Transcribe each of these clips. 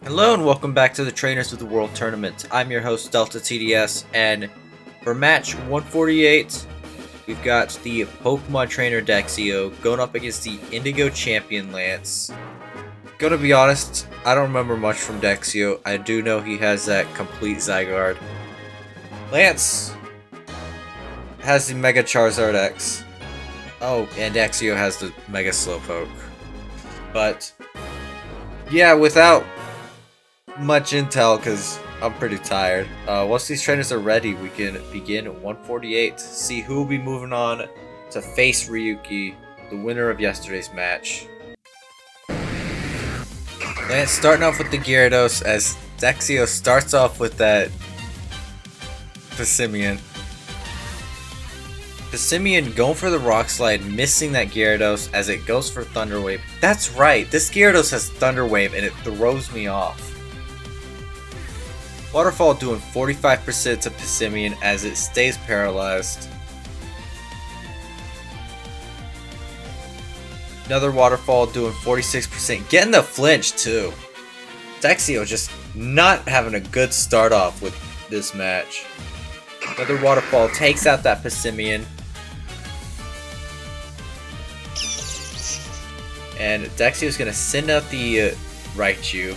Hello and welcome back to the Trainers of the World Tournament. I'm your host DeltaTDS, and for match 148, we've got the Pokemon trainer Dexio going up against the Indigo champion Lance. Gonna be honest, I don't remember much from Dexio. I do know he has that complete Zygarde. Lance has the Mega Charizard X. Oh, and Dexio has the Mega Slowpoke. But yeah, without much intel, because I'm pretty tired. Once these trainers are ready, we can begin 148. See who will be moving on to face Ryuki, the winner of yesterday's match. Lance starting off with the Gyarados as Dexio starts off with that Passimian. Passimian going for the Rock Slide, missing that Gyarados as it goes for Thunder Wave. That's right, this Gyarados has Thunder Wave and it throws me off. Waterfall doing 45% to Passimian as it stays paralyzed. Another Waterfall doing 46%, getting the flinch too. Dexio just not having a good start off with this match. Another Waterfall takes out that Passimian. And Dexio is going to send out the Raichu.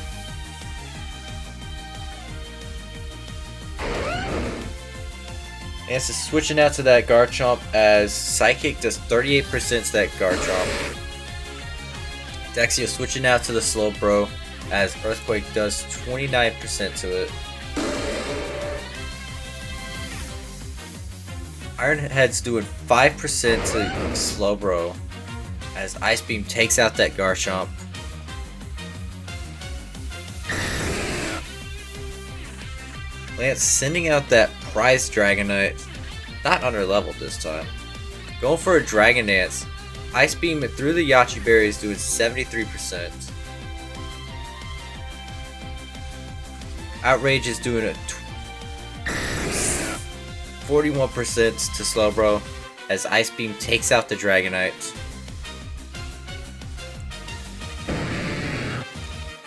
Lance is switching out to that Garchomp as Psychic does 38% to that Garchomp. Dexio switching out to the Slowbro as Earthquake does 29% to it. Ironhead's doing 5% to Slowbro as Ice Beam takes out that Garchomp. Lance sending out that Prize Dragonite, not under level this time. Going for a Dragon Dance. Ice Beam through the Yachi Berry is doing 73%. Outrage is doing a 41% to Slowbro as Ice Beam takes out the Dragonite.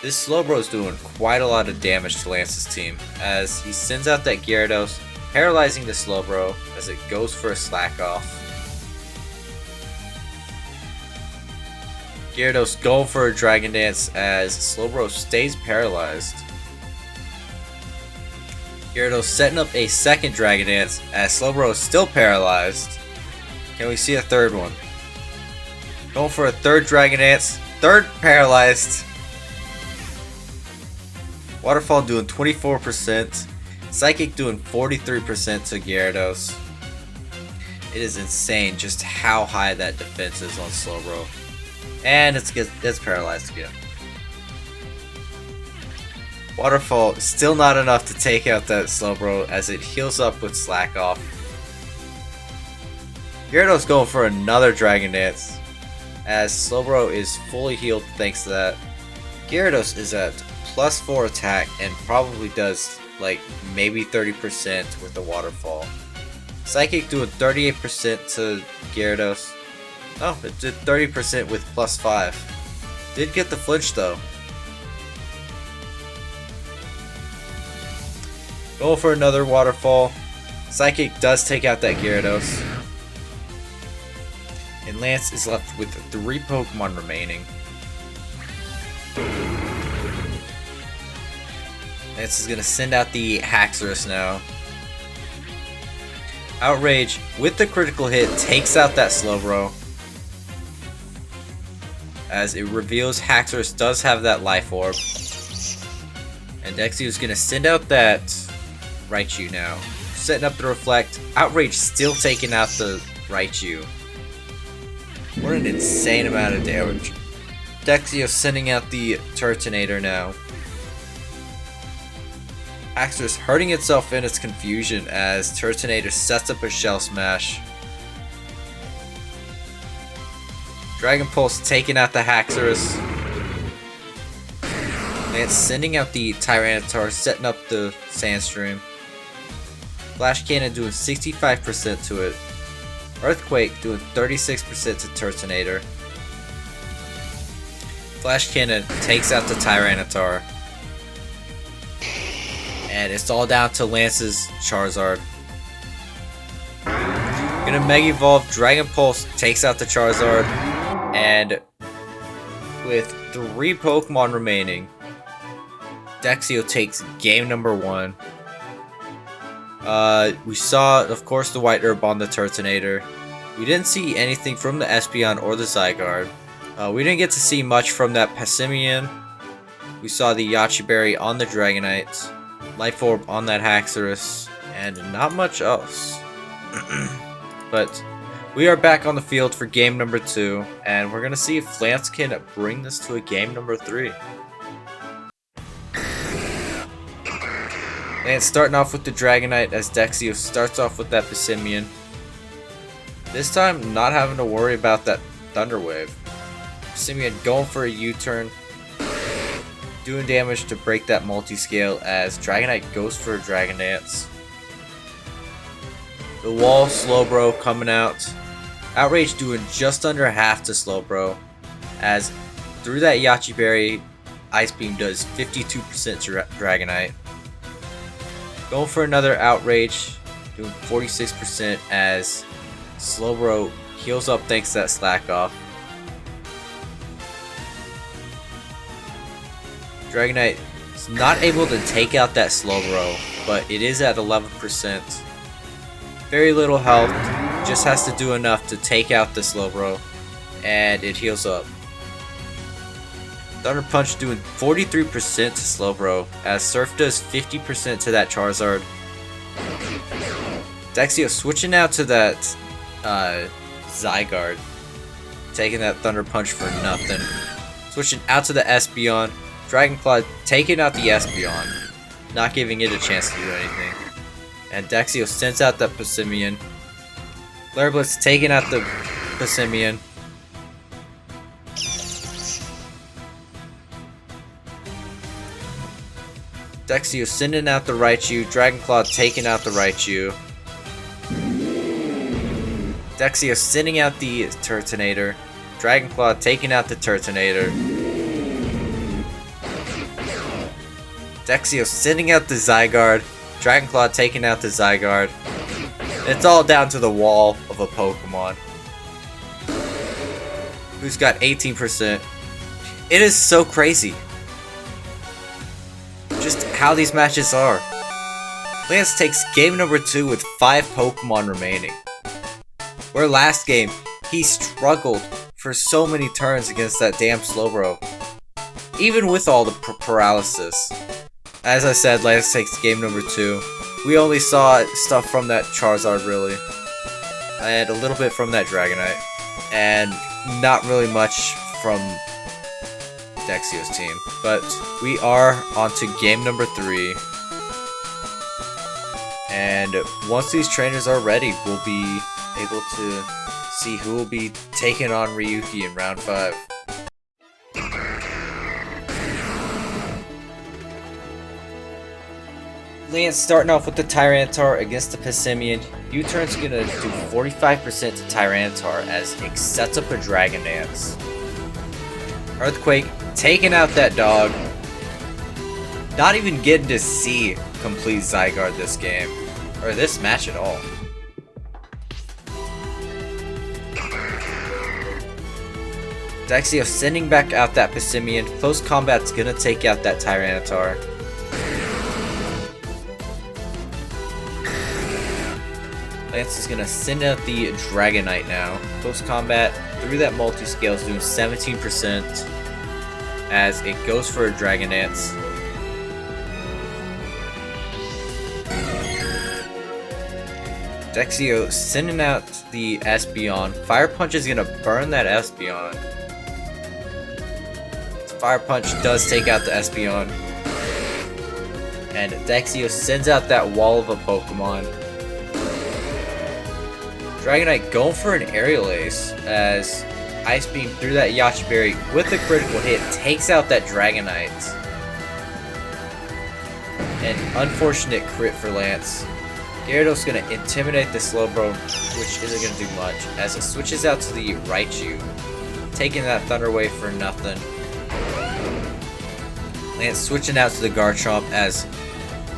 This Slowbro is doing quite a lot of damage to Lance's team as he sends out that Gyarados, paralyzing the Slowbro as it goes for a Slack Off. Gyarados going for a Dragon Dance as Slowbro stays paralyzed. Gyarados setting up a second Dragon Dance as Slowbro is still paralyzed. Can we see a third one? Going for a third Dragon Dance, third paralyzed. Waterfall doing 24%. Psychic doing 43% to Gyarados. It is insane just how high that defense is on Slowbro. And it's paralyzed again. Waterfall still not enough to take out that Slowbro as it heals up with Slack Off. Gyarados going for another Dragon Dance as Slowbro is fully healed thanks to that. Gyarados is at +4 attack and probably does like maybe 30% with the Waterfall. Psychic doing 38% to Gyarados. Oh, it did 30% with +5. Did get the flinch though. Going for another Waterfall. Psychic does take out that Gyarados. And Lance is left with 3 Pokemon remaining. Lance is going to send out the Haxorus now. Outrage with the critical hit takes out that Slowbro. As it reveals Haxorus does have that Life Orb. And Dexio is going to send out that Raichu now. Setting up the Reflect. Outrage still taking out the Raichu. What an insane amount of damage. Dexio sending out the Turtonator now. Haxorus hurting itself in its confusion as Turtonator sets up a Shell Smash. Dragon Pulse taking out the Haxorus. Lance sending out the Tyranitar, setting up the Sandstream. Flash Cannon doing 65% to it. Earthquake doing 36% to Turtonator. Flash Cannon takes out the Tyranitar. And it's all down to Lance's Charizard. Gonna Mega Evolve, Dragon Pulse takes out the Charizard, and with 3 Pokemon remaining, Dexio takes game number 1. We saw, of course, the White Herb on the Turtonator. We didn't see anything from the Espeon or the Zygarde. We didn't get to see much from that Passimian. We saw the Yache Berry on the Dragonite, Life Orb on that Haxorus, and not much else. But we are back on the field for game number 2, and we're gonna see if Lance can bring this to a game number 3. Lance starting off with the Dragonite as Dexio starts off with that Passimian. This time, not having to worry about that Thunder Wave. Passimian going for a U-turn, doing damage to break that multi-scale as Dragonite goes for a Dragon Dance. The wall Slowbro coming out. Outrage doing just under half to Slowbro, as through that Yache Berry, Ice Beam does 52% to Dragonite. Going for another Outrage, doing 46% as Slowbro heals up thanks to that Slack Off. Dragonite is not able to take out that Slowbro, but it is at 11%. Very little health, just has to do enough to take out the Slowbro, and it heals up. Thunder Punch doing 43% to Slowbro, as Surf does 50% to that Charizard. Dexio switching out to that Zygarde, taking that Thunder Punch for nothing. Switching out to the Espeon, Dragon Claw taking out the Espeon, not giving it a chance to do anything. And Dexio sends out that Passimian. Flare Blitz taking out the Passimian. Dexio sending out the Raichu, Dragon Claw taking out the Raichu. Dexio sending out the Turtonator, Dragon Claw taking out the Turtonator. Dexio sending out the Zygarde, Dragon Claw taking out the Zygarde. It's all down to the wall of a Pokemon. Who's got 18%. It is so crazy. Just how these matches are. Lance takes game number 2 with 5 Pokemon remaining. Where last game, he struggled for so many turns against that damn Slowbro. Even with all the paralysis. As I said, Lance takes game number 2. We only saw stuff from that Charizard really. And a little bit from that Dragonite. And not really much from Dexio's team. But we are on to game number 3. And once these trainers are ready, we'll be able to see who will be taking on Ryuki in round 5. Lance starting off with the Tyranitar against the Passimian. U-turn's gonna do 45% to Tyranitar as it sets up a Dragon Dance. Earthquake taking out that dog. Not even getting to see complete Zygarde this game. Or this match at all. Dexio sending back out that Passimian. Close combat's gonna take out that Tyranitar. Lance is gonna send out the Dragonite now. Close combat through that multi-scale is doing 17% as it goes for a Dragon Dance. Dexio sending out the Espeon. Fire Punch is gonna burn that Espeon. Fire Punch does take out the Espeon. And Dexio sends out that wall of a Pokemon. Dragonite going for an Aerial Ace as Ice Beam through that Yache Berry with a critical hit takes out that Dragonite. An unfortunate crit for Lance. Gyarados gonna intimidate the Slowbro, which isn't gonna do much, as it switches out to the Raichu, taking that Thunder Wave for nothing. Lance switching out to the Garchomp as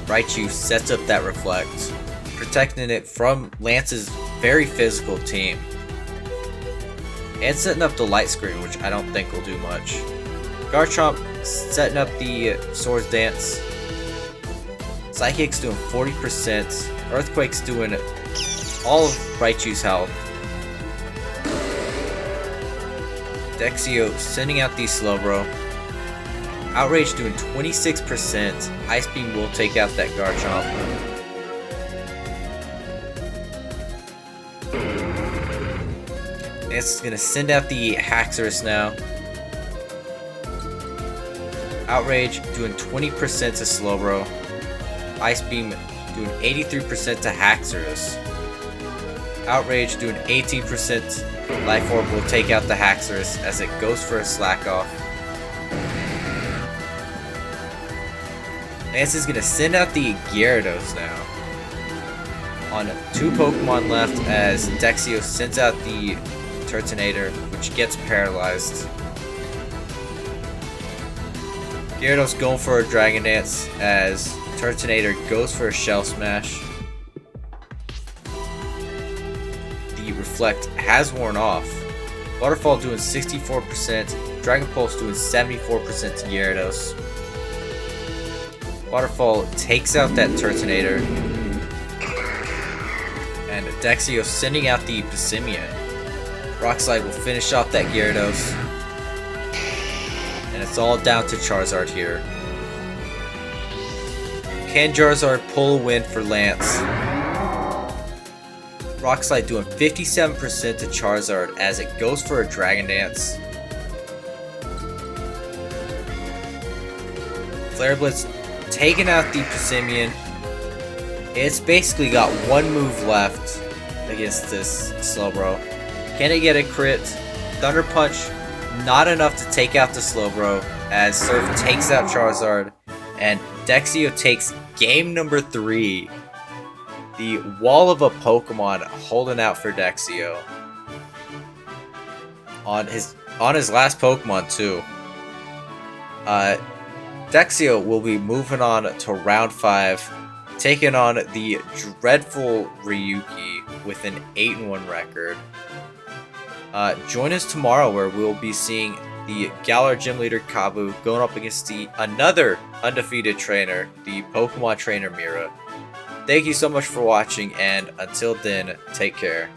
Raichu sets up that Reflect, protecting it from Lance's very physical team. And setting up the Light Screen, which I don't think will do much. Garchomp setting up the Swords Dance. Psychic's doing 40%. Earthquake's doing all of Raichu's health. Dexio sending out the Slowbro. Outrage doing 26%. Ice Beam will take out that Garchomp. Lance is going to send out the Haxorus now. Outrage doing 20% to Slowbro. Ice Beam doing 83% to Haxorus. Outrage doing 18%. Life Orb will take out the Haxorus as it goes for a Slack Off. Lance is going to send out the Gyarados now. On 2 Pokemon left as Dexio sends out the Turtonator, which gets paralyzed. Gyarados going for a Dragon Dance as Turtonator goes for a Shell Smash. The Reflect has worn off. Waterfall doing 64%. Dragon Pulse doing 74% to Gyarados. Waterfall takes out that Turtonator. And Dexio sending out the Passimian. Rock Slide will finish off that Gyarados. And it's all down to Charizard here. Can Charizard pull a win for Lance? Rock Slide doing 57% to Charizard as it goes for a Dragon Dance. Flare Blitz taking out the Passimian. It's basically got one move left against this Slowbro. Can it get a crit? Thunder Punch, not enough to take out the Slowbro as Surf takes out Charizard. And Dexio takes game number 3. The wall of a Pokemon holding out for Dexio. On his last Pokemon too. Dexio will be moving on to round 5, taking on the dreadful Ryuki with an 8-1 record. Join us tomorrow where we'll be seeing the Galar Gym Leader Kabu going up against another undefeated trainer, the Pokemon trainer Mira. Thank you so much for watching, and until then, take care.